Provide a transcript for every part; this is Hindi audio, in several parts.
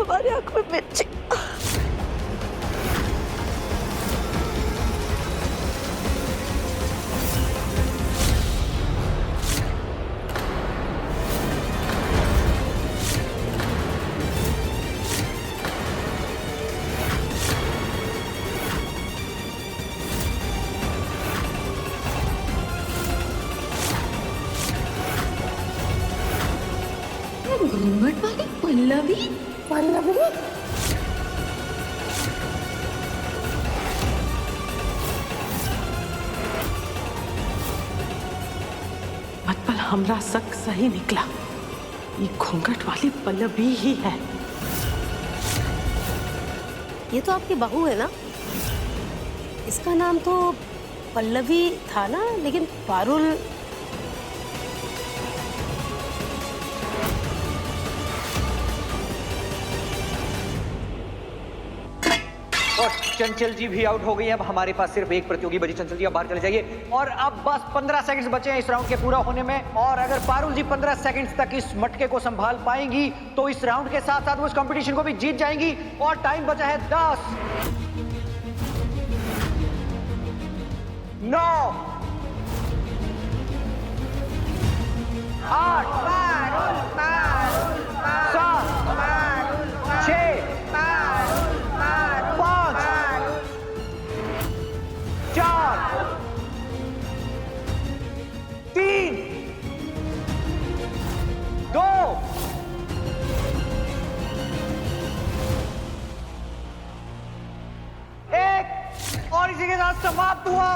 हमारी आंख में मिर्ची। घूंघट वाली पल्लवी। पल्लवी मतपल हमरा शक सही निकला, ये घूंघट वाली पल्लवी ही है। ये तो आपकी बहू है ना? इसका नाम तो पल्लवी था ना, लेकिन पारुल। और चंचल जी भी आउट हो गई। अब हमारे पास सिर्फ एक प्रतियोगी बची। चंचल जी अब बाहर चले जाइए। और अब बस 15 सेकंड्स बचे हैं इस राउंड के पूरा होने में। और अगर पारुल जी 15 सेकंड्स तक इस मटके को संभाल पाएंगी तो इस राउंड के साथ साथ वो इस कंपटीशन को भी जीत जाएंगी। और टाइम बचा है 10, 9, 8, 7, 6, 5, 4, 3, 2, 1 और इसी के साथ समाप्त हुआ।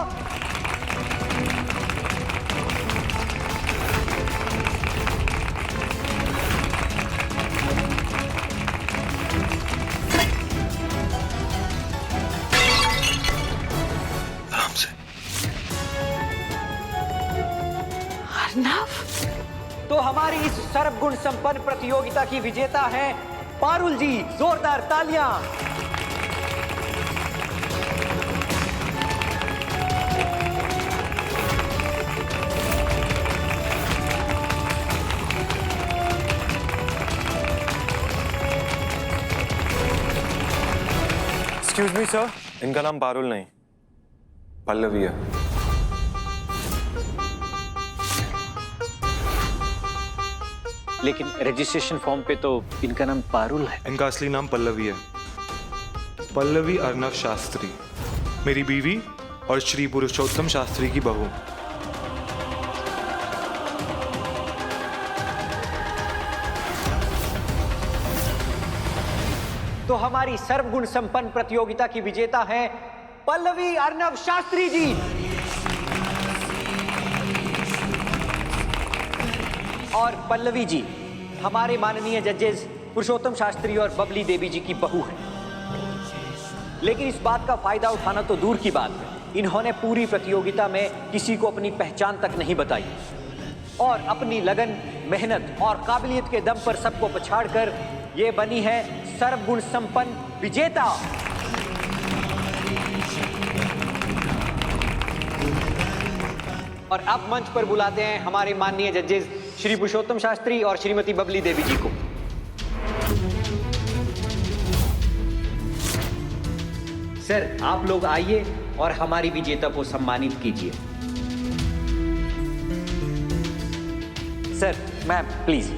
अर्नव, तो हमारी इस सर्वगुण संपन्न प्रतियोगिता की विजेता है पारुल जी। जोरदार तालियां। एक्सक्यूज मी सर, इनका नाम पारुल नहीं पल्लवी है। लेकिन रजिस्ट्रेशन फॉर्म पे तो इनका नाम पारुल है। इनका असली नाम पल्लवी है, पल्लवी अर्नव शास्त्री, मेरी बीवी और श्री पुरुषोत्तम शास्त्री की बहू। तो हमारी सर्वगुण संपन्न प्रतियोगिता की विजेता है पल्लवी अर्नव शास्त्री जी। और पल्लवी जी हमारे माननीय जजेस पुरुषोत्तम शास्त्री और बबली देवी जी की बहू है। लेकिन इस बात का फायदा उठाना तो दूर की बात है, इन्होंने पूरी प्रतियोगिता में किसी को अपनी पहचान तक नहीं बताई और अपनी लगन, मेहनत और काबिलियत के दम पर सबको पछाड़कर ये बनी है सर्वगुण संपन्न विजेता। और अब मंच पर बुलाते हैं हमारे माननीय जजेस श्री पुरुषोत्तम शास्त्री और श्रीमती बबली देवी जी को। सर आप लोग आइए और हमारी विजेता को सम्मानित कीजिए। Sir, ma'am please.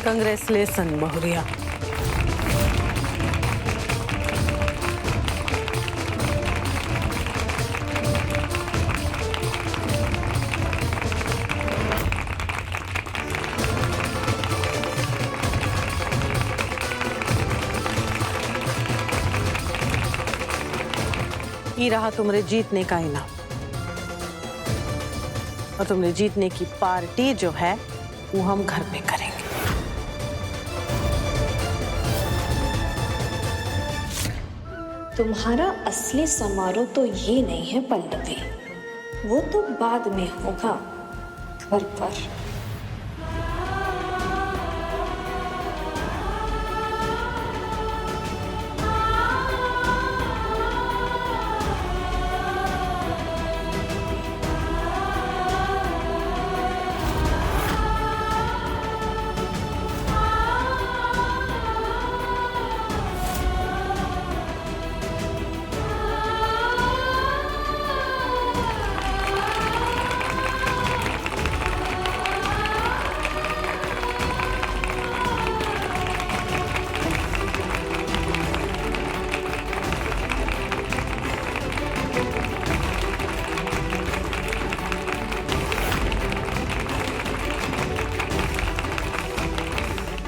कंग्रेचुलेशन बहुरिया। ये रहा तुम्हारे जीतने का इनाम, और तुमने जीतने की पार्टी जो है वो हम घर में करेंगे। तुम्हारा असली समारोह तो ये नहीं है पल्लवी, वो तो बाद में होगा घर पर।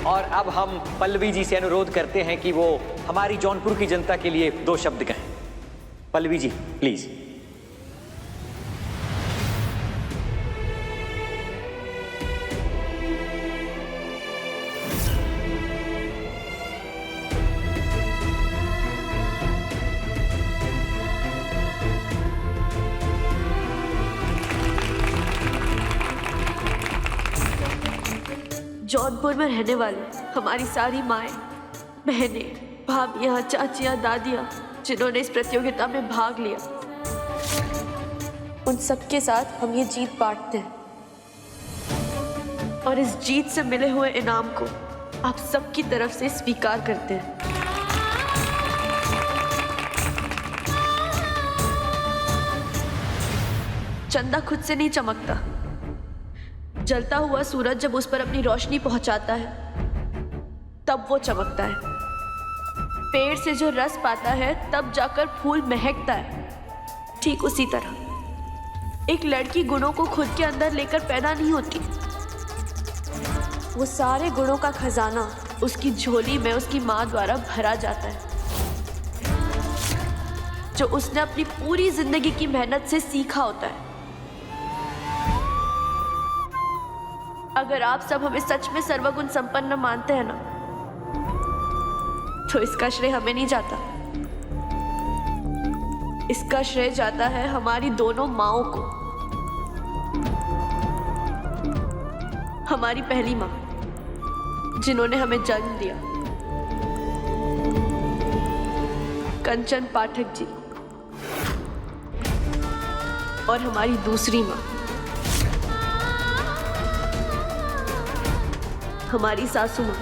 और अब हम पल्लवी जी से अनुरोध करते हैं कि वो हमारी जौनपुर की जनता के लिए 2 शब्द कहें। पल्लवी जी प्लीज। जौनपुर में रहने वाली हमारी सारी माएँ, बहनें, भाभियाँ, चाचियाँ, दादियाँ जिन्होंने इस प्रतियोगिता में भाग लिया, उन सबके साथ हम ये जीत बांटते हैं और इस जीत से मिले हुए इनाम को आप सबकी तरफ से स्वीकार करते हैं। चंदा खुद से नहीं चमकता, जलता हुआ सूरज जब उस पर अपनी रोशनी पहुंचाता है तब वो चमकता है। पेड़ से जो रस पाता है तब जाकर फूल महकता है। ठीक उसी तरह एक लड़की गुणों को खुद के अंदर लेकर पैदा नहीं होती, वो सारे गुणों का खजाना उसकी झोली में उसकी माँ द्वारा भरा जाता है, जो उसने अपनी पूरी जिंदगी की मेहनत से सीखा होता है। अगर आप सब हमें सच में सर्वगुण संपन्न मानते हैं ना, तो इसका श्रेय हमें नहीं जाता, इसका श्रेय जाता है हमारी दोनों माँओं को। हमारी पहली माँ जिन्होंने हमें जन्म दिया, कंचन पाठक जी, और हमारी दूसरी माँ हमारी सासू माँ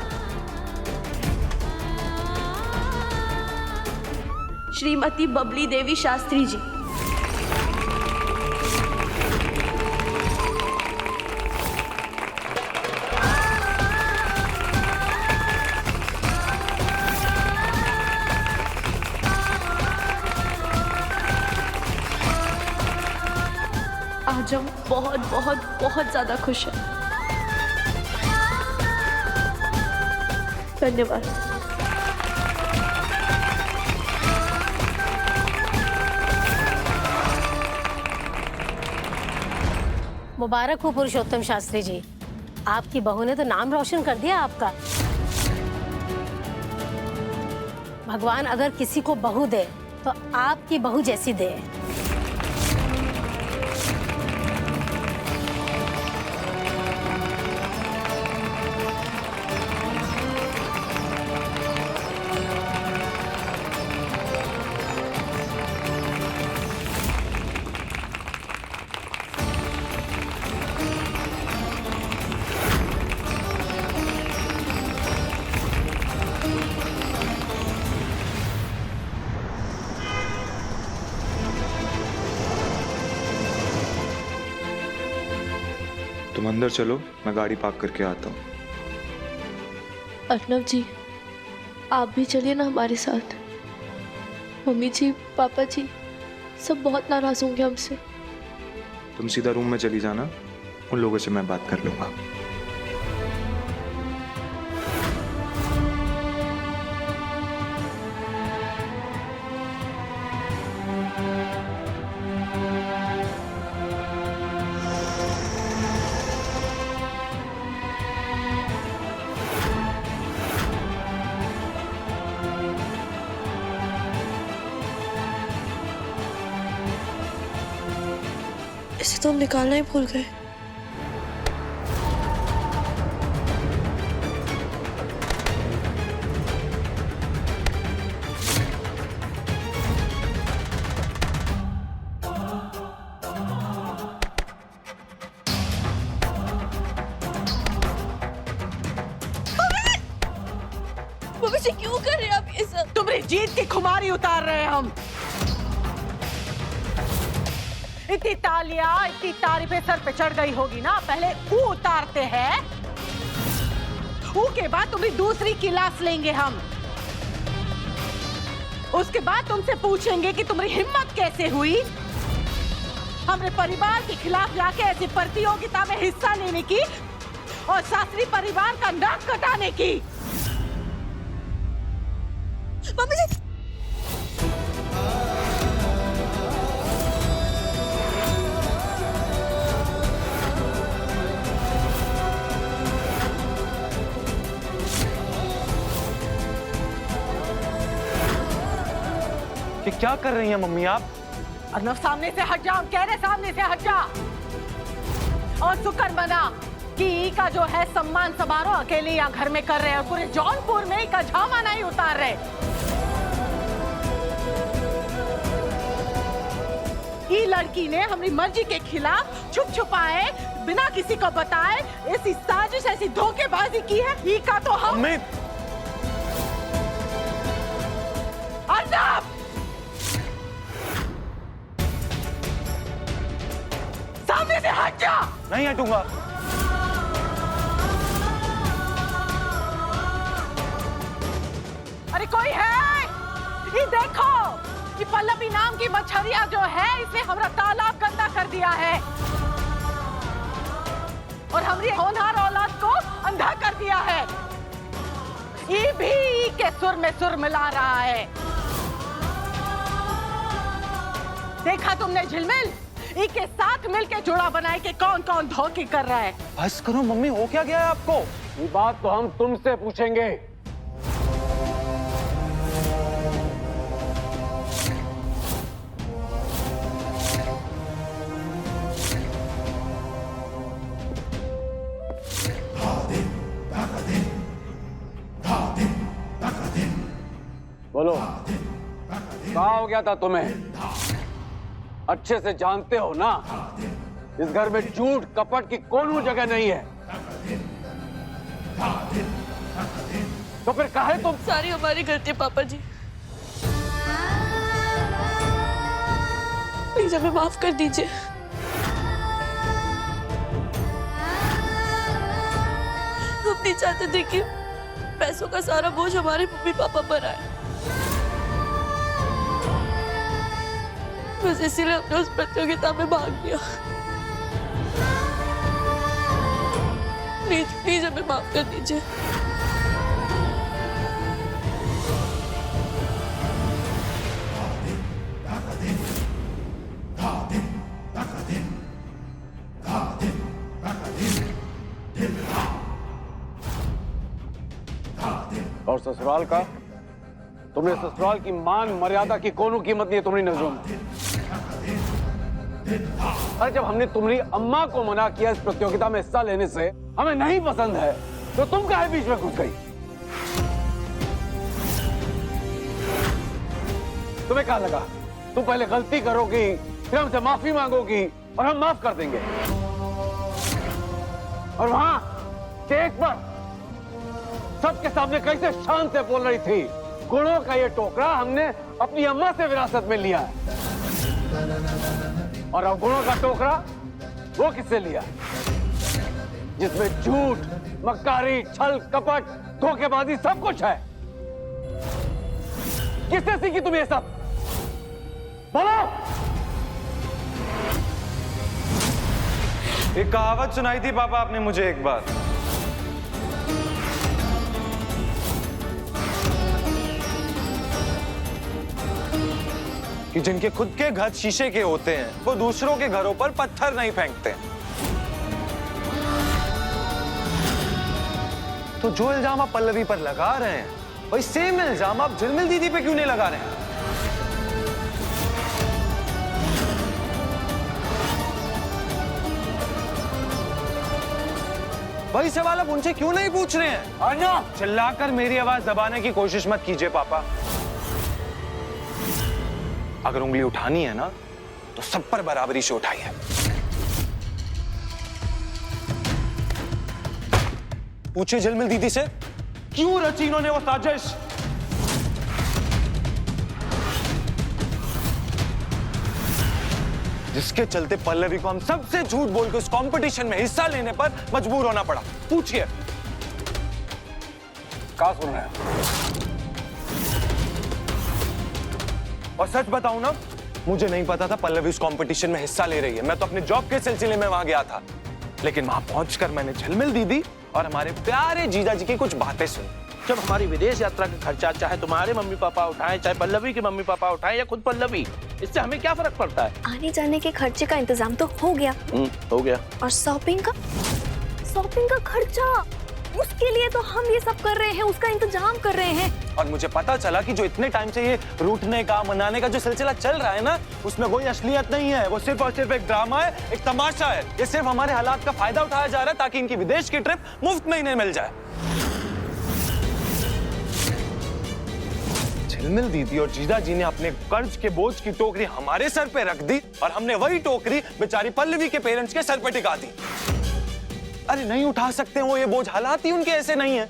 श्रीमती बबली देवी शास्त्री जी। आज हम बहुत बहुत बहुत ज्यादा खुश हैं। धन्यवाद। मुबारक हो पुरुषोत्तम शास्त्री जी, आपकी बहू ने तो नाम रोशन कर दिया आपका। भगवान अगर किसी को बहू दे तो आपकी बहू जैसी दे। तुम अंदर चलो, मैं गाड़ी पार्क करके आता हूँ। अर्नव जी, आप भी चलिए ना हमारे साथ। मम्मी जी, पापा जी सब बहुत नाराज होंगे हमसे। तुम सीधा रूम में चली जाना, उन लोगों से मैं बात कर लूंगा। इसे तो हम निकालना ही भूल गए। मम्मी जी, क्यों कर रहे हैं आप ये सब? तुम्हारी जीत की खुमारी उतार रहे हैं हम। इतनी तालियां, इतनी तारीफें सर पे चढ़ गई होगी ना, पहले ऊ उतारते हैं, ऊ के बाद तुम्हारी दूसरी क्लास लेंगे हम। उसके बाद तुमसे पूछेंगे कि तुम्हारी हिम्मत कैसे हुई हमारे परिवार के खिलाफ लाके ऐसी प्रतियोगिता में हिस्सा लेने की और शास्त्री परिवार का नाक कटाने की। मम्मी जी, ये क्या कर रही हैं मम्मी आप? अर्नव, सामने से हट जा, हम कह रहे सामने से हट जा। और शुक्र मना कि ई का जो है सम्मान समारोह अकेले यहाँ घर में कर रहे हैं और पूरे जौनपुर में ई का झामा नहीं उतार रहे। ई लड़की ने हमारी मर्जी के खिलाफ छुप छुपाए बिना किसी को बताए ऐसी साजिश, ऐसी धोखेबाजी की है। ई का तो हम मम्मी, अर्नव, सामने से हट जा। नहीं हटूंगा। अरे कोई है? ये देखो, ये पल्लवी नाम की मछलिया जो है इसने हमारा तालाब गंदा कर दिया है और हमारी होनहार औलाद को अंधा कर दिया है। ये भी ई के सुर में सुर मिला रहा है। देखा तुमने झिलमिल, ई के साथ मिलके जुड़ा बनाए के कौन कौन धोखे कर रहा है। बस करो मम्मी, हो क्या गया है आपको? ये बात तो हम तुमसे पूछेंगे। बोलो, कहाँ हो गया था तुम्हें? अच्छे से जानते हो ना, इस घर में झूठ कपट की कोई जगह नहीं है। तो फिर काहे तुम? सारी हमारी गलती है पापा जी, प्लीज हमें माफ कर दीजिए। हम नहीं चाहते थे कि पैसों का सारा बोझ हमारे मम्मी पापा पर आए, बस इसीलिए हमने उस प्रतियोगिता में भाग लिया। प्लीज प्लीज हमें माफ कर दीजिए। और ससुराल का? तुमने ससुराल की मान मर्यादा की कोनो कीमत नहीं है तुम्हारी नजरों में। अरे जब हमने तुम्हारी अम्मा को मना किया इस प्रतियोगिता में हिस्सा लेने से, हमें नहीं पसंद है, तो तुम काहे बीच में घुस गई? तुम्हें क्या लगा तुम पहले गलती करोगी, फिर हमसे माफी मांगोगी और हम माफ कर देंगे? और वहां स्टेज पर सबके सामने कैसे शान से बोल रही थी, गुणों का ये टोकरा हमने अपनी अम्मा से विरासत में लिया है, और अवगुणों का टोकरा वो किससे लिया, जिसमें झूठ, मक्कारी, छल, कपट धोखेबाजी सब कुछ है। किसने सीखी तुम्हें ये सब? बोलो। एक कहावत सुनाई थी पापा आपने मुझे एक बार, कि जिनके खुद के घर शीशे के होते हैं वो दूसरों के घरों पर पत्थर नहीं फेंकते। तो जो इल्जाम आप पल्लवी पर लगा रहे हैं वही सेम इल्जाम आप झिलमिल दीदी पे क्यों नहीं लगा रहे हैं? वही सवाल आप उनसे क्यों नहीं पूछ रहे हैं? अर्नव, चिल्लाकर मेरी आवाज दबाने की कोशिश मत कीजिए पापा। अगर उंगली उठानी है ना तो सब पर बराबरी से उठाइए। पूछिए झिलमिल दीदी से क्यों रची इन्होंने वो साजिश। जिसके चलते पल्लवी को हम सबसे झूठ बोल के उस कंपटीशन में हिस्सा लेने पर मजबूर होना पड़ा। पूछिए। क्या सुन रहे हैं? और सच बताऊं ना, मुझे नहीं पता था पल्लवी उस कंपटीशन में हिस्सा ले रही है। मैं तो अपने जॉब के सिलसिले में वहां गया था, लेकिन वहां पहुंचकर मैंने झिलमिल दीदी और हमारे प्यारे जीजा जी की कुछ बातें सुनी। जब हमारी विदेश यात्रा का खर्चा चाहे तुम्हारे मम्मी पापा उठाएं, चाहे पल्लवी के मम्मी पापा उठाएं या खुद पल्लवी, इससे हमें क्या फर्क पड़ता है? आने जाने के खर्चे का इंतजाम तो हो गया। हो गया। और शॉपिंग का खर्चा, उसके लिए तो हम ये सब कर रहे हैं, उसका इंतजाम कर रहे हैं। और मुझे पता चला कि जो इतने टाइम से ये रूठने का मनाने का जो सिलसिला चल रहा है ना, उसमें कोई असलियत नहीं है। वो सिर्फ और सिर्फ एक ड्रामा है, एक तमाशा है। ये सिर्फ हमारे हालात का फायदा उठाया जा रहा है ताकि इनकी विदेश की ट्रिप मुफ्त में इन्हें मिल जाए। झिलमिल दीदी और जीजा जी ने अपने कर्ज के बोझ की टोकरी हमारे सर पे रख दी और हमने वही टोकरी बेचारी पल्लवी के पेरेंट्स के सर पे टिका दी। अरे नहीं उठा सकते वो ये बोझ, हालात ही उनके ऐसे नहीं है।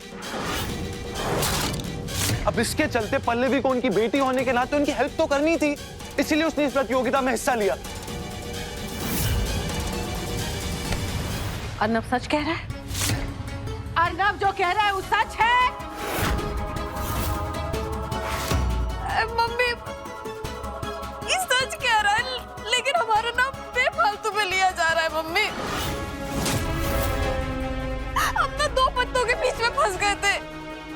अब इसके चलते पल्लवी को उनकी बेटी होने के नाते उनकी हेल्प तो करनी थी, इसीलिए उसने इस प्रतियोगिता में हिस्सा लिया। अर्नव सच कह रहा है? अर्नव जो कह रहा है वो सच है? मम्मी ये सच कह रहा है, लेकिन हमारा नाम बेफालतू में लिया जा रहा है। मम्मी हम तो दो पत्तों के बीच में फंस गए थे।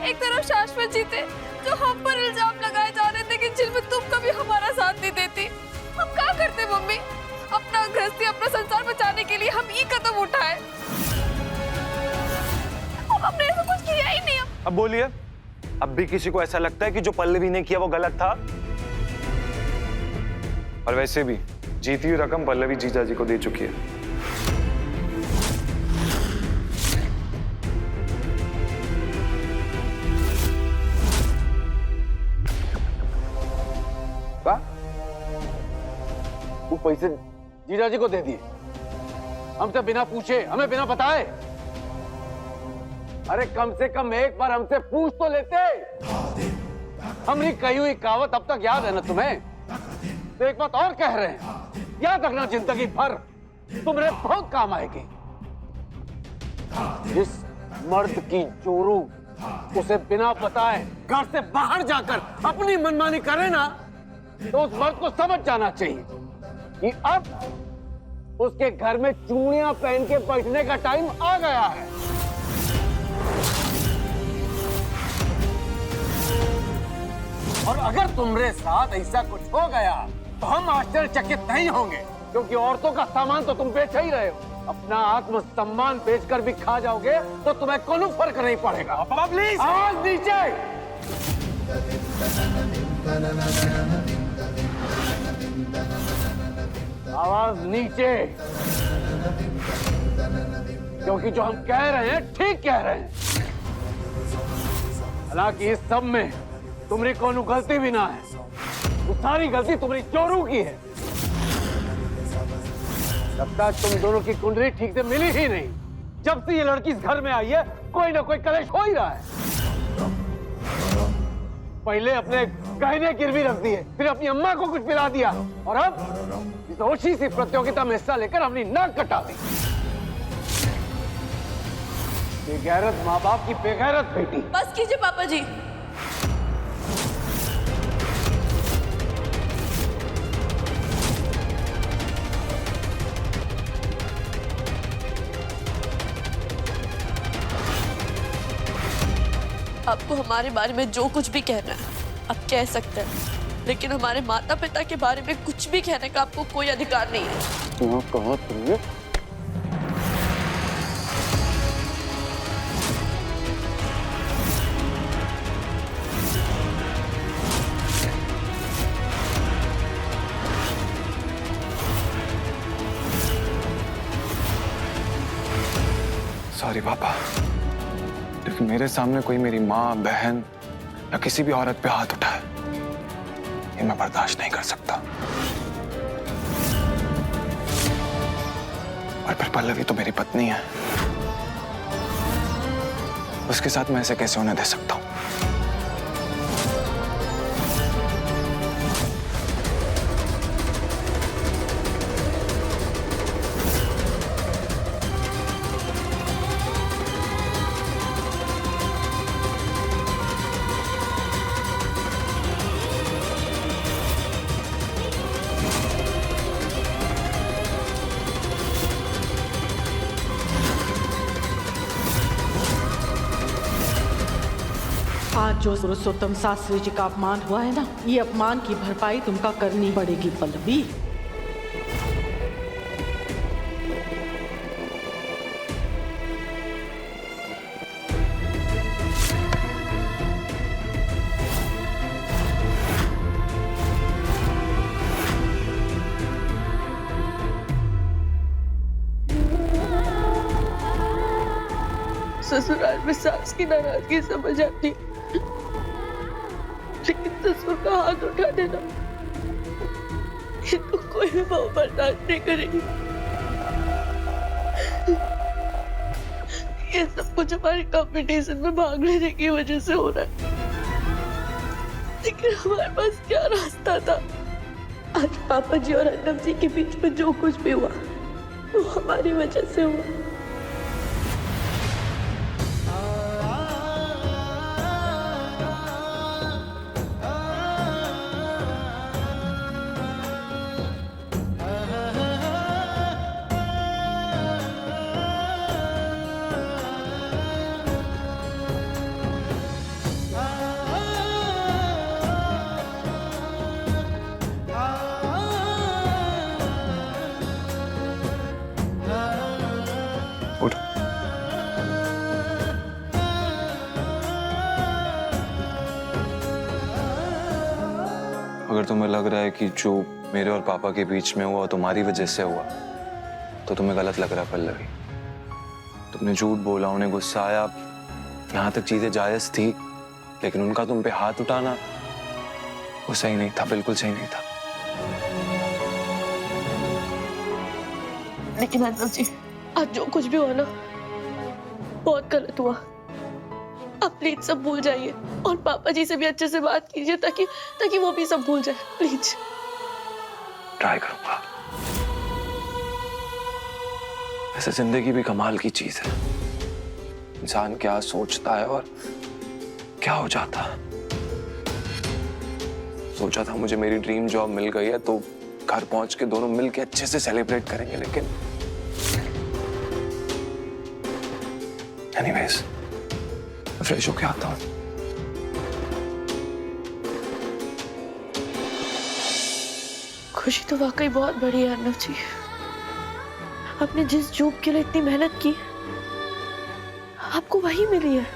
एक तरफ शाश्वत जी थे जो हम पर इल्जाम लगाए जा रहे थे कि जिनमें तुम कभी हमारा साथ नहीं देती। हम क्या करते मम्मी? अपना गृहस्थी, अपना संसार बचाने के लिए हम ये कदम उठाए। हमने ऐसा कुछ किया ही नहीं। अब बोलिए, अब भी किसी को ऐसा लगता है कि जो पल्लवी ने किया वो गलत था? और वैसे भी जीती हुई रकम पल्लवी जीजा जी को दे चुकी है। वो पैसे जीजा जी को दे दिए हमसे बिना पूछे, हमें बिना बताए। अरे कम से कम एक बार हमसे पूछ तो लेते। हमने कही हुई कहावत अब तक याद है ना तुम्हें? तो एक बात और कह रहे हैं, याद रखना जिंदगी भर तुम्हारे बहुत काम आएगी। जिस मर्द की जोरू उसे बिना बताए घर से बाहर जाकर अपनी मनमानी करे ना, तो उस मर्द को समझ जाना चाहिए कि अब उसके घर में चूड़ियां पहन के बैठने का टाइम आ गया है। और अगर तुम्हारे साथ ऐसा कुछ हो गया तो हम आश्चर्यचकित नहीं होंगे, क्योंकि औरतों का सामान तो तुम बेच ही रहे हो। अपना आत्म सम्मान बेचकर भी खा जाओगे तो तुम्हें कोई फर्क नहीं पड़ेगा। प्लीज आवाज नीचे। आवाज नीचे, क्योंकि जो हम कह रहे हैं ठीक कह रहे हैं। हालांकि इस सब में तुम्हारी कोई गलती भी ना है, वो सारी गलती तुम्हारी चोरों की है। लगता है तुम दोनों की कुंडली ठीक से मिली ही नहीं। जब से ये लड़की इस घर में आई है कोई ना कोई कलेश हो ही रहा है। पहले अपने गहने गिरवी रख दिए, फिर अपनी अम्मा को कुछ पिला दिया, और अब इस ओछी सी प्रतियोगिता में हिस्सा लेकर अपनी नाक कटा दी। बेगैरत माँ बाप की बेगैरत बेटी। बस कीजिए पापा जी। आपको हमारे बारे में जो कुछ भी कहना है आप कह सकते हैं, लेकिन हमारे माता पिता के बारे में कुछ भी कहने का आपको कोई अधिकार नहीं है। कहा तुमने? सॉरी पापा, लेकिन मेरे सामने कोई मेरी माँ, बहन या किसी भी औरत पे हाथ उठाए ये मैं बर्दाश्त नहीं कर सकता। और फिर पल्लवी तो मेरी पत्नी है, उसके साथ मैं ऐसे कैसे होने दे सकता हूँ? आज जो पुरुषोत्तम शास्त्री जी का अपमान हुआ है ना, ये अपमान की भरपाई तुमका करनी पड़ेगी पल्लवी। ससुराल में सास की नाराजगी समझ आती, लेकिन ससुर का हाथ उठा देना ये तो कोई भी बहू बर्दाश्त नहीं करेगी। ये सब कुछ हमारे कंपटीशन में भाग लेने की वजह से हो रहा है, लेकिन हमारे पास क्या रास्ता था? आज पापा जी और अन्नम जी के बीच में जो कुछ भी हुआ वो हमारी वजह से हुआ। अगर तुम्हें लग रहा है कि जो मेरे और पापा के बीच में हुआ तुम्हारी वजह से हुआ, तो तुम्हें गलत लग रहा है पल्लवी। तुमने झूठ बोला, उन्हें गुस्सा आया, यहाँ तक चीजें जायज थी, लेकिन उनका तुम पे हाथ उठाना वो सही नहीं था, बिल्कुल सही नहीं था। लेकिन अन्नम जी, आज जो कुछ भी हुआ ना बहुत गलत हुआ। आप प्लीज सब भूल जाइए और पापा जी से भी अच्छे से बात कीजिए ताकि वो भी सब भूल जाए, प्लीज। ट्राई करूंगा। वैसे जिंदगी भी कमाल की चीज है, इंसान क्या सोचता है और क्या हो जाता है। सोचा था मुझे मेरी ड्रीम जॉब मिल गई है तो घर पहुंच के दोनों मिलके अच्छे से सेलिब्रेट करेंगे, लेकिन एनीवेज फ्रेश होके आता हूं। खुशी तो वाकई बहुत बड़ी है अर्नव जी। आपने जिस जॉब के लिए इतनी मेहनत की आपको वही मिली है।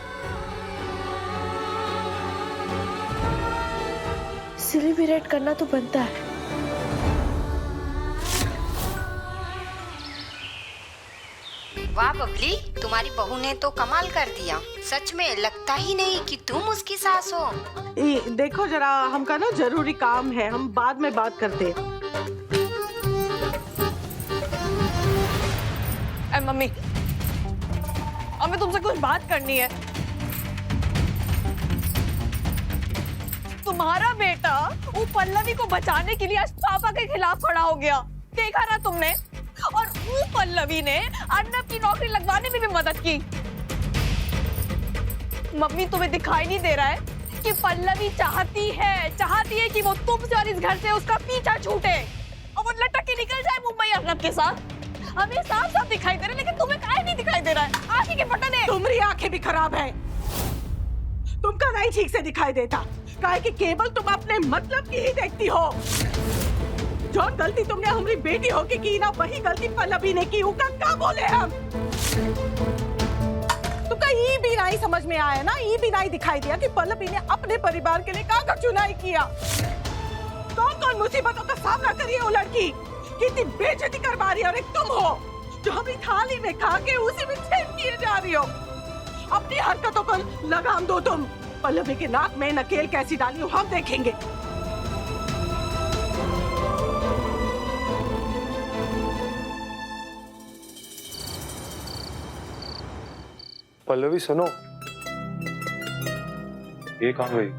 सेलिब्रेट करना तो बनता है। वाह बबली, तुम्हारी बहू ने तो कमाल कर दिया। सच में लगता ही नहीं कि तुम उसकी सास हो। देखो जरा, हमका ना जरूरी काम है, हम बाद में बात करते हैं। मम्मी, हमें तुमसे कुछ बात करनी है। तुम्हारा बेटा वो पल्लवी को बचाने के लिए आज पापा के खिलाफ खड़ा हो गया, देखा ना तुमने? और वो पल्लवी ने अर्नब की नौकरी लगवाने में भी मदद की। मम्मी तुम्हें दिखाई नहीं दे रहा है कि पल्लवी चाहती है कि वो तुमसे और इस घर से उसका पीछा छूटे और वो लटक के निकल जाए मुंबई अर्नब के साथ। हमें साफ साफ दिखाई दे रहा है, लेकिन तुम्हें काहे नहीं दिखाई दे रहा है? आंखें के पटन है। तुम्हारी आंखें भी खराब है, तुमका नहीं ठीक से दिखाई देता, काहे कि केवल तुम अपने मतलब की ही देखती हो। जो गलती तुमने हमारी बेटी होके की ना, वही गलती पल्लवी ने की। उका क्या बोले हम? तुमका ये भी नहीं समझ में आया ना, ये भी नहीं दिखाई दिया कि पल्लवी ने अपने परिवार के लिए क्या चुनाव किया। कौन कौन मुसीबतों का सामना करी है वो लड़की, कितनी बेइज्जती करवा रही है। और एक तुम हो जो हमें थाली में खा के उसी में छेद किए जा रही हो। अपनी हरकतों को लगाम दो तुम। पल्लवी के नाक में नकेल कैसी डाली हो हम देखेंगे। पल्लवी सुनो, ये कहाँ गई?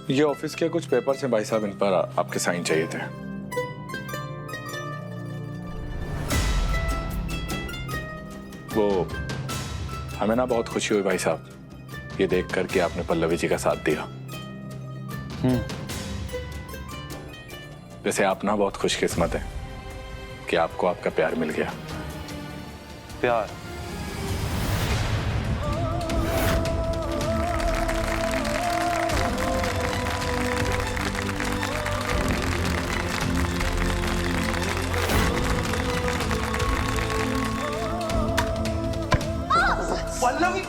ये ऑफिस के कुछ पेपर से भाई साहब, इन पर आपके साइन चाहिए थे। वो हमें ना बहुत खुशी हुई भाई साहब ये देख कर कि आपने पल्लवी जी का साथ दिया। वैसे आप ना बहुत खुशकिस्मत हैं कि आपको आपका प्यार मिल गया। प्यार? पल्लवी,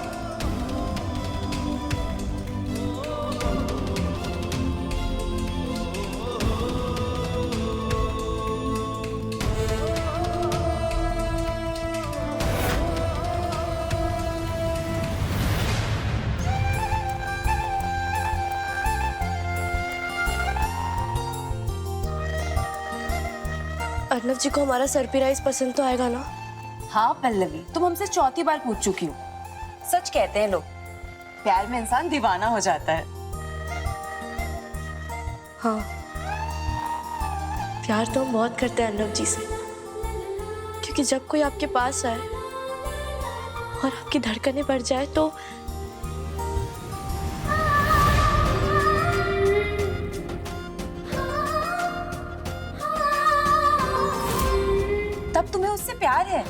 अर्नब जी को हमारा सरप्राइज पसंद तो आएगा ना? हाँ पल्लवी, तुम हमसे चौथी बार पूछ चुकी हो। सच कहते हैं लोग, प्यार में इंसान दीवाना हो जाता है। हाँ, प्यार तो हम बहुत करते हैं अर्नब जी से, क्योंकि जब कोई आपके पास आए और आपकी धड़कनें बढ़ जाए तो तब तुम्हें उससे प्यार है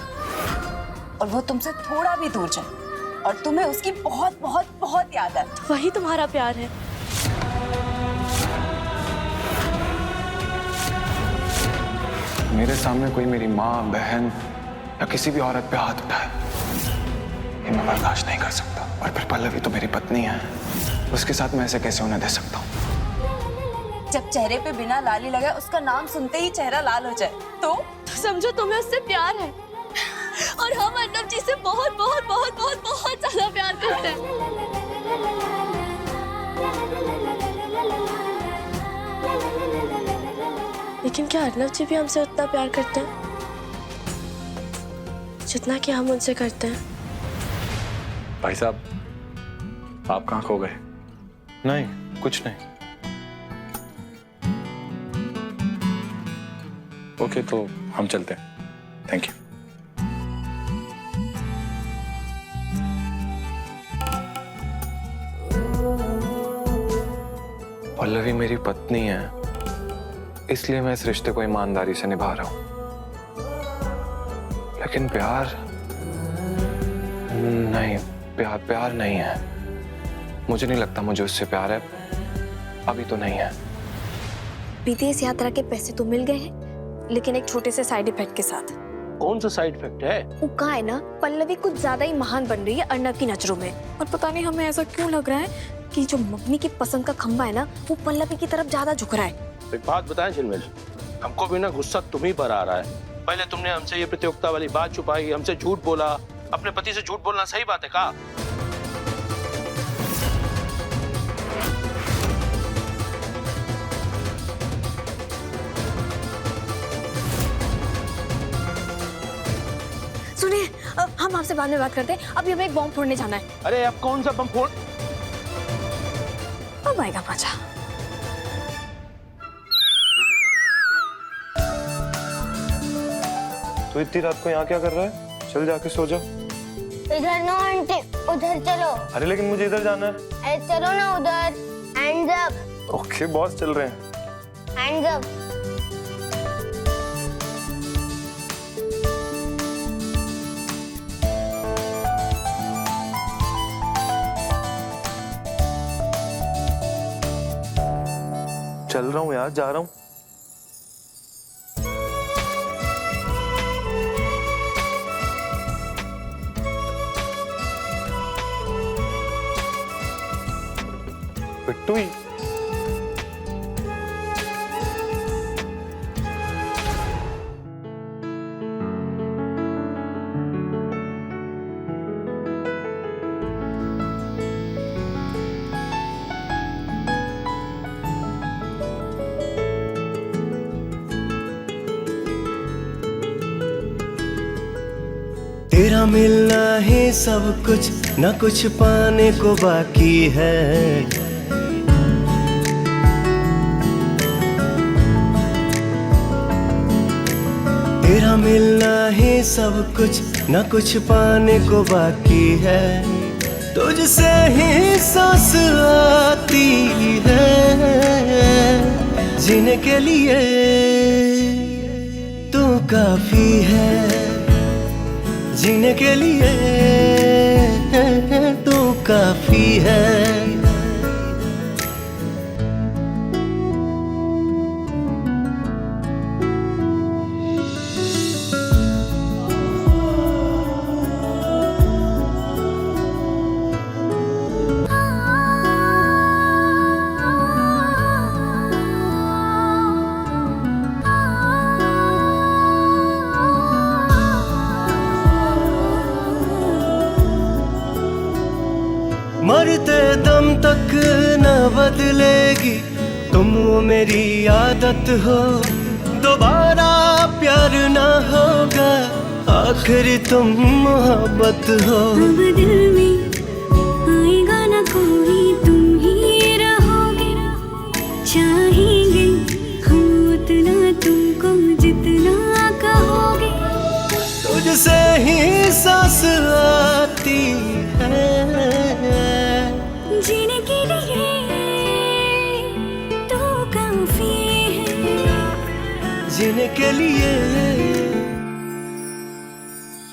और वो तुमसे थोड़ा भी दूर जाए और तुम्हें उसकी बहुत बहुत बहुत याद है, तो वही तुम्हारा प्यार है। मेरे सामने कोई मेरी माँ, बहन या किसी भी औरत पे हाथ उठाए, ये मैं बर्दाश्त नहीं कर सकता। और फिर पल्लवी तो मेरी पत्नी है, उसके साथ मैं ऐसे कैसे होने दे सकता हूँ? जब चेहरे पे बिना लाली लगा उसका नाम सुनते ही चेहरा लाल हो जाए तो समझो तुम्हें उससे प्यार है और हम अर्नब जी से बहुत बहुत बहुत बहुत बहुत ज्यादा प्यार करते हैं। लेकिन क्या अर्नब जी भी हमसे उतना प्यार करते हैं जितना कि हम उनसे करते हैं? भाई साहब, आप कहाँ खो गए? नहीं, कुछ नहीं। ओके, तो हम चलते हैं। Thank you. पल्लवी मेरी पत्नी है, इसलिए मैं इस रिश्ते को ईमानदारी से निभा रहा हूं। लेकिन प्यार नहीं, प्यार नहीं है। मुझे नहीं लगता मुझे उससे प्यार है, अभी तो नहीं है। विदेश यात्रा के पैसे तो मिल गए हैं, लेकिन एक छोटे से साइड इफेक्ट के साथ। कौन सा साइड इफेक्ट है? वो कहा है ना, पल्लवी कुछ ज्यादा ही महान बन रही है अर्नब की नजरों में। और पता नहीं हमें ऐसा क्यों लग रहा है कि जो मम्मी की पसंद का खंबा है ना, वो पल्लवी की तरफ ज्यादा झुक रहा है। एक बात बताएं झिलमिल, हमको भी ना गुस्सा तुम्ही पर आ रहा है। पहले तुमने हमसे ये प्रतियोगिता वाली बात छुपाई, हमसे झूठ बोला। अपने पति से झूठ बोलना सही बात है का? सुनिए, हम आपसे बाद में बात करते हैं, अभी हमें एक बॉम्ब फोड़ने जाना है। अरे अब कौन सा बम फोड़? अब आएगा मजा। तो इतनी रात को यहाँ क्या कर रहा है? चल जाके सो जा। इधर नो आंटी, उधर चलो। अरे लेकिन मुझे इधर जाना है। अरे चलो ना उधर। Hands up. ओके बॉस, चल रहे हैं। Hands up. चल रहा हूँ यार, जा रहा हूँ। बिट्टू ही। तेरा मिलना ही सब कुछ, न कुछ पाने को बाकी है। तेरा मिलना ही सब कुछ, न कुछ पाने को बाकी है। तुझसे ही सांस आती है, जीने के लिए तू काफी है। जीने के लिए तू काफी है। मरते दम तक न बदलेगी तुम, वो मेरी आदत हो। दोबारा प्यार न होगा, आखिर तुम मोहब्बत हो। अब दिल में आएगा ना कोई, तुम ही रहोगे। चाहेंगे हम उतना तुमको जितना कहोगे। तुझसे ही सांस आती है, जीने के लिए तो काफी है। जीने के लिए,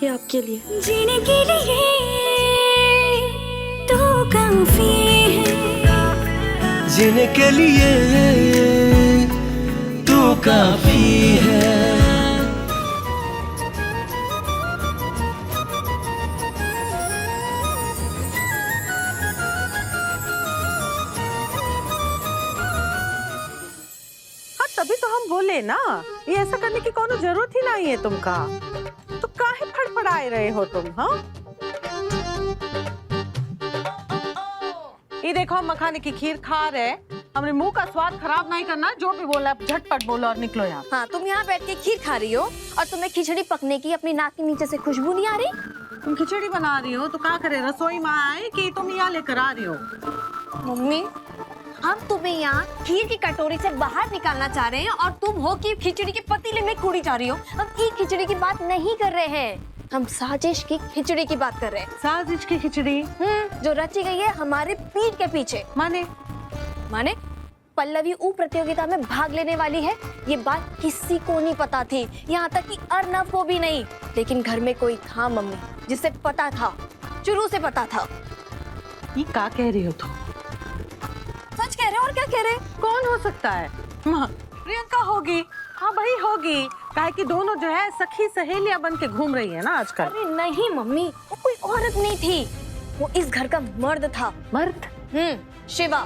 ये आपके लिए। जीने के लिए तो काफी है। जीने के लिए तू काफी है। तभी तो हम बोले ना, ये ऐसा करने की कोनो जरूरत ही नहीं है तुमका। तो काहे फड़फड़ाए रहे हो तुम? हाँ, ये देखो हम मखाने की खीर खा रहे, हमने मुंह का स्वाद खराब नहीं करना। जो भी बोला झटपट बोलो और निकलो यहाँ। हाँ, तुम यहाँ बैठ के खीर खा रही हो और तुम्हें खिचड़ी पकने की अपनी नाक के नीचे से खुशबू नहीं आ रही? तुम खिचड़ी बना रही हो तो क्या करे, रसोई में आए कि तुम यहाँ लेकर आ रही हो? मम्मी, हम तुम्हें यहाँ खीर की कटोरी से बाहर निकालना चाह रहे हैं और तुम हो कि खिचड़ी के पतीले में कूड़ी जा रही हो। हम ई खिचड़ी की बात नहीं कर रहे हैं, हम साजिश की खिचड़ी की बात कर रहे हैं। साजिश की खिचड़ी? जो रची गई है हमारे पीठ के पीछे। माने पल्लवी ऊ प्रतियोगिता में भाग लेने वाली है, ये बात किसी को नहीं पता थी, यहाँ तक कि अर्नव को भी नहीं। लेकिन घर में कोई था मम्मी जिसे पता था, शुरू से पता था। ये क्या कह रही हो तुम? सच कह रहे हो। और क्या कह रहे? कौन हो सकता है? प्रियंका होगी। हाँ भाई होगी, काहे कि दोनों जो है सखी सहेलियां बन के घूम रही है ना आजकल। अरे नहीं मम्मी, वो कोई औरत नहीं थी, वो इस घर का मर्द था। मर्द? शिवा।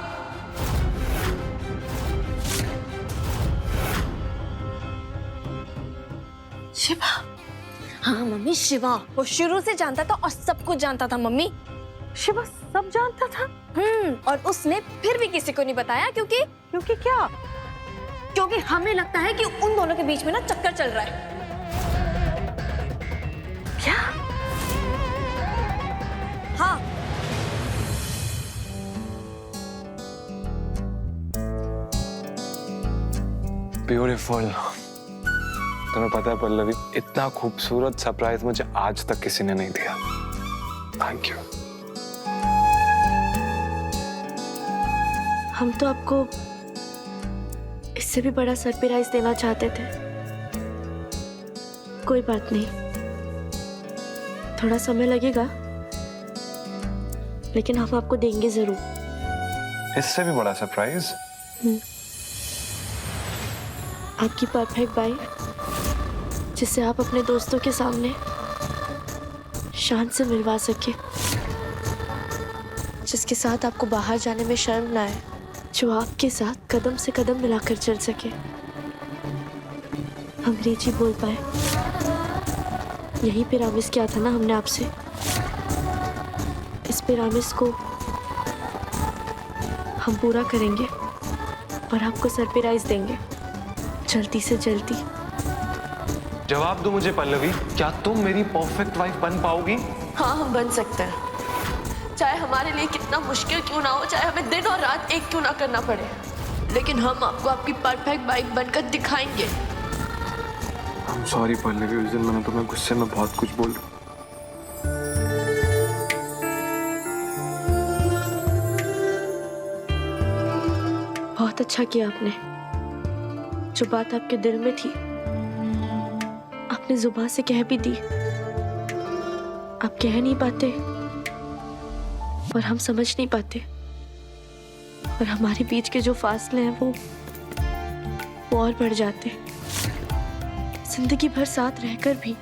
शिवा? हाँ मम्मी, शिवा। वो शुरू से जानता था और सब कुछ जानता था मम्मी। शिवा सब जानता था? और उसने फिर भी किसी को नहीं बताया। क्योंकि क्या? क्योंकि हमें लगता है कि उन दोनों के बीच में ना चक्कर चल रहा है। क्या? हाँ। ब्यूटीफुल। तुम्हें पता है पल्लवी, इतना खूबसूरत सरप्राइज मुझे आज तक किसी ने नहीं दिया। Thank you. हम तो आपको इससे भी बड़ा सरप्राइज देना चाहते थे। कोई बात नहीं, थोड़ा समय लगेगा, लेकिन हम आपको देंगे जरूर। इससे भी बड़ा सरप्राइज? आपकी परफेक्ट बाइक, जिसे आप अपने दोस्तों के सामने शान से मिलवा सके, जिसके साथ आपको बाहर जाने में शर्म ना आए, जो आपके साथ कदम से कदम मिलाकर चल सके, अंग्रेजी बोल पाए। यही पिरामिस किया था ना हमने आपसे। इस पिरामिस को हम पूरा करेंगे और आपको सरप्राइज देंगे जल्दी से जल्दी। जवाब दो मुझे पल्लवी, क्या तुम मेरी परफेक्ट वाइफ बन पाओगी? हाँ, हम बन सकते हैं, चाहे हमारे लिए कितना मुश्किल क्यों ना हो, चाहे हमें दिन और रात एक क्यों ना करना पड़े, लेकिन हम आपको आपकी परफेक्ट वाइफ बनकर दिखाएंगे। I'm sorry पल्लवी, उस दिन मैंने तुम्हें गुस्से में बहुत कुछ बोल। बहुत अच्छा किया आपने। जो बात आपके दिल में थी आपने जुबान से कह भी दी। आप कह नहीं पाते और हम समझ नहीं पाते, और हमारे बीच के जो फासले हैं वो और बढ़ जाते। जिंदगी भर साथ रहकर भी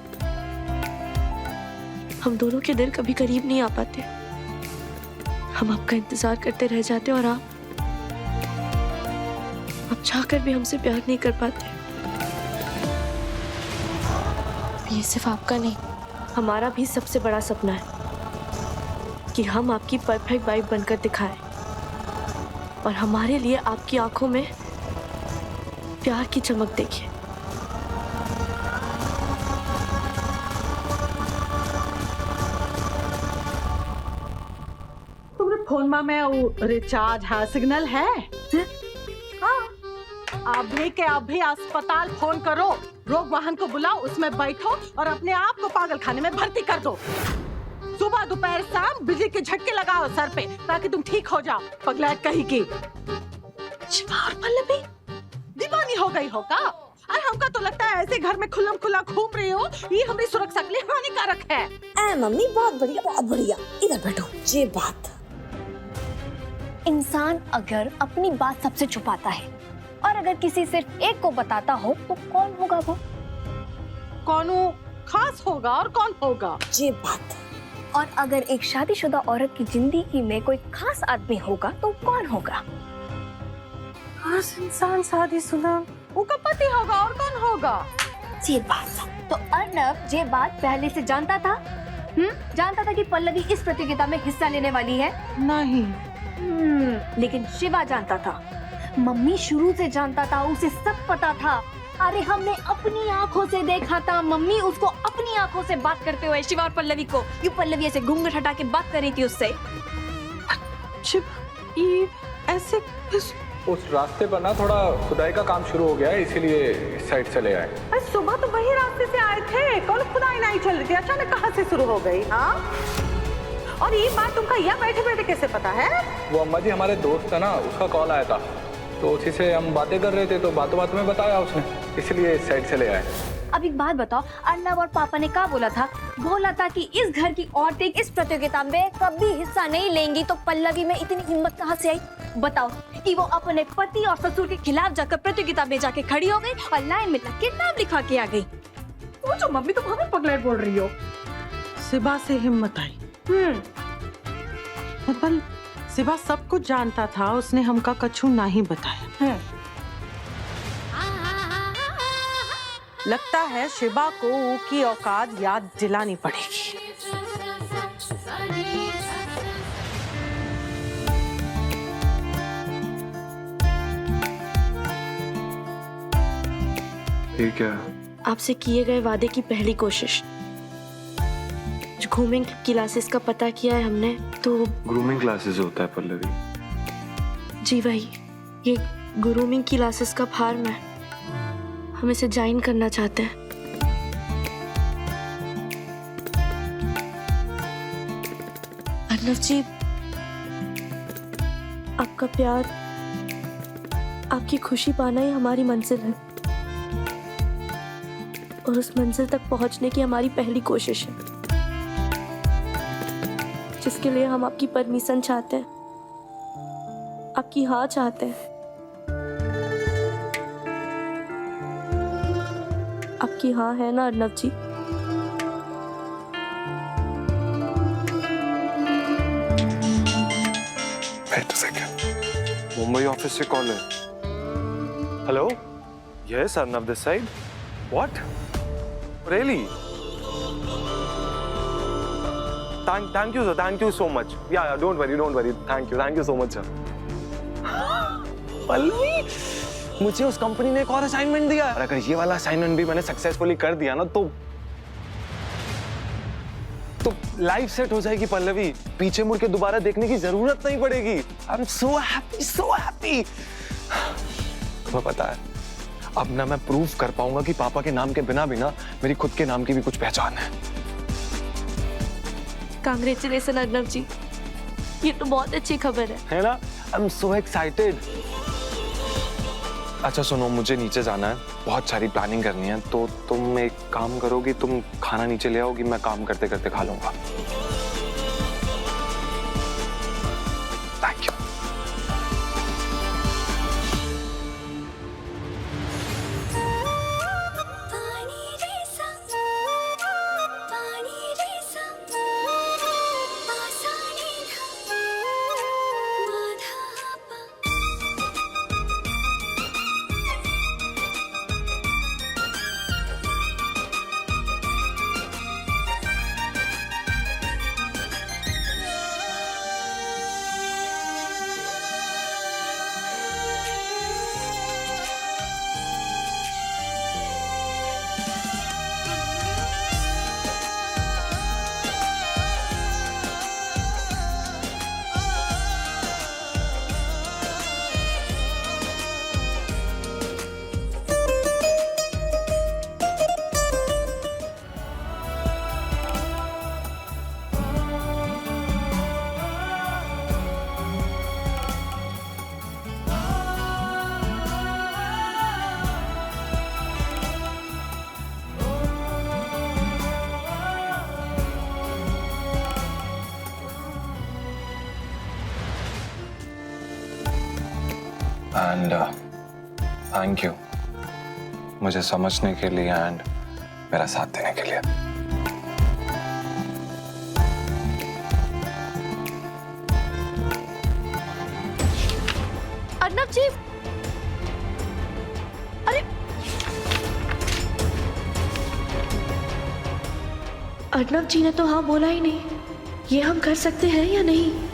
हम दोनों के दिल कभी करीब नहीं आ पाते। हम आपका इंतजार करते रह जाते और आप चाहकर भी हमसे प्यार नहीं कर पाते। ये सिर्फ आपका नहीं, हमारा भी सबसे बड़ा सपना है कि हम आपकी परफेक्ट वाइफ बनकर दिखाएं और हमारे लिए आपकी आंखों में प्यार की चमक देखें। तुम्हारे फोन में वो रिचार्ज है, सिग्नल है? हाँ, अभी के अभी अस्पताल फोन करो, रोग वाहन को बुलाओ, उसमें बैठो और अपने आप को पागल खाने में भर्ती कर दो। सुबह दोपहर शाम बिजली के झटके लगाओ सर पे, ताकि तुम ठीक हो जाओ। पगलैट कहीं की शिवा और पल्लवी दीवानी हो गई हो का? अरे हमका तो लगता है ऐसे घर में खुल्लम खुला घूम रही हो, ये हमारी सुरक्षा के लिए हानिकारक है। मम्मी बहुत बढ़िया, बहुत बढ़िया। इधर बैठो। ये बात, इंसान अगर अपनी बात सबसे छुपाता है और अगर किसी सिर्फ एक को बताता हो तो कौन होगा वो? कौन खास होगा और कौन होगा? ये बात। और अगर एक शादीशुदा औरत की जिंदगी में कोई खास आदमी होगा तो कौन होगा? खास इंसान शादीशुदा, उसका पति होगा और कौन होगा? ये बात। तो अर्नब ये बात पहले से जानता था? जानता था कि पल्लवी इस प्रतियोगिता में हिस्सा लेने वाली है? नहीं। लेकिन शिवा जानता था, मम्मी शुरू से जानता था, उसे सब पता था। अरे हमने अपनी आंखों से देखा था, मम्मी उसको अपनी आंखों से बात करते हुए, शिवा और पल्लवी को। ये पल्लवी ऐसे घूंघट हटा के बात कर रही थी उससे। ऐसे उस रास्ते पर ना थोड़ा खुदाई का काम शुरू हो गया है, इसीलिए इस साइड चले आए। अरे सुबह तो वही रास्ते से आए थे, कौन खुदाई नहीं चल रही थी, अचानक कहाँ से शुरू हो गई? हाँ, और ये बात तुमको यहाँ बैठे बैठे कैसे पता है? वो अम्मा जी हमारे दोस्त है ना, उसका कॉल आया था, तो उसी से हम बातें कर रहे थे, तो बातों बातों में बताया उसने, इसलिए इस साइड से ले आए। अब एक बात बताओ, अर्नब और पापा ने क्या बोला था? बोला था कि इस घर की औरतें इस प्रतियोगिता में कभी हिस्सा नहीं लेंगी, तो पल्लवी में इतनी हिम्मत कहाँ से आई? बताओ कि वो अपने पति और ससुर के खिलाफ जाकर प्रतियोगिता में जाके खड़ी हो गई और लाइन में लग के नाम लिखा के आ गई। वो जो मम्मी तुम हमें पगलेट बोल रही हो। सिबा से हिम्मत आई। पर सिबा सब कुछ जानता था, उसने हमका कछु नहीं बताया। लगता है शिबा को की औकात याद दिलानी पड़ेगी। ठीक है, आपसे किए गए वादे की पहली कोशिश। जो ग्रूमिंग क्लासेस का पता किया है हमने, तो ग्रूमिंग क्लासेस होता है पल्लवी? जी वही, ये ग्रूमिंग क्लासेस का फार्म है, हम इसे ज्वाइन करना चाहते हैं। अर्नव जी, आपका प्यार, आपकी खुशी पाना ही हमारी मंजिल है और उस मंजिल तक पहुंचने की हमारी पहली कोशिश है, जिसके लिए हम आपकी परमिशन चाहते हैं, आपकी हाँ चाहते हैं। आपकी हाँ है ना Arnav ji? Wait a second, Mumbai office से कॉल है। Hello, yes Arnav this side. What, really? Thank you sir, thank you so much. Yeah don't worry, thank you so much sir. Pallavi, मुझे उस कंपनी ने एक और असाइनमेंट दिया, और अगर ये वाला असाइनमेंट भी मैंने सक्सेसफुली कर दिया ना तो लाइफ सेट हो जाएगी पल्लवी। पीछे मुड़ के दोबारा देखने की जरूरत नहीं पड़ेगी। I am so happy, so happy. तुम्हें पता है, अब ना मैं प्रूव कर पाऊंगा कि पापा के नाम के बिना भी ना मेरी खुद के नाम की भी कुछ पहचान है। कांग्रेचुलेशन अर्नव जी, ये तो बहुत अच्छी खबर है ना? I am so excited. अच्छा सुनो, मुझे नीचे जाना है, बहुत सारी प्लानिंग करनी है, तो तुम एक काम करोगी, तुम खाना नीचे ले आओगी, मैं काम करते करते खा लूंगा। Thank you. And thank you मुझे समझने के लिए एंड मेरा साथ देने के लिए। अर्नव जी, अरे अर्नव जी ने तो हाँ बोला ही नहीं। ये हम कर सकते हैं या नहीं?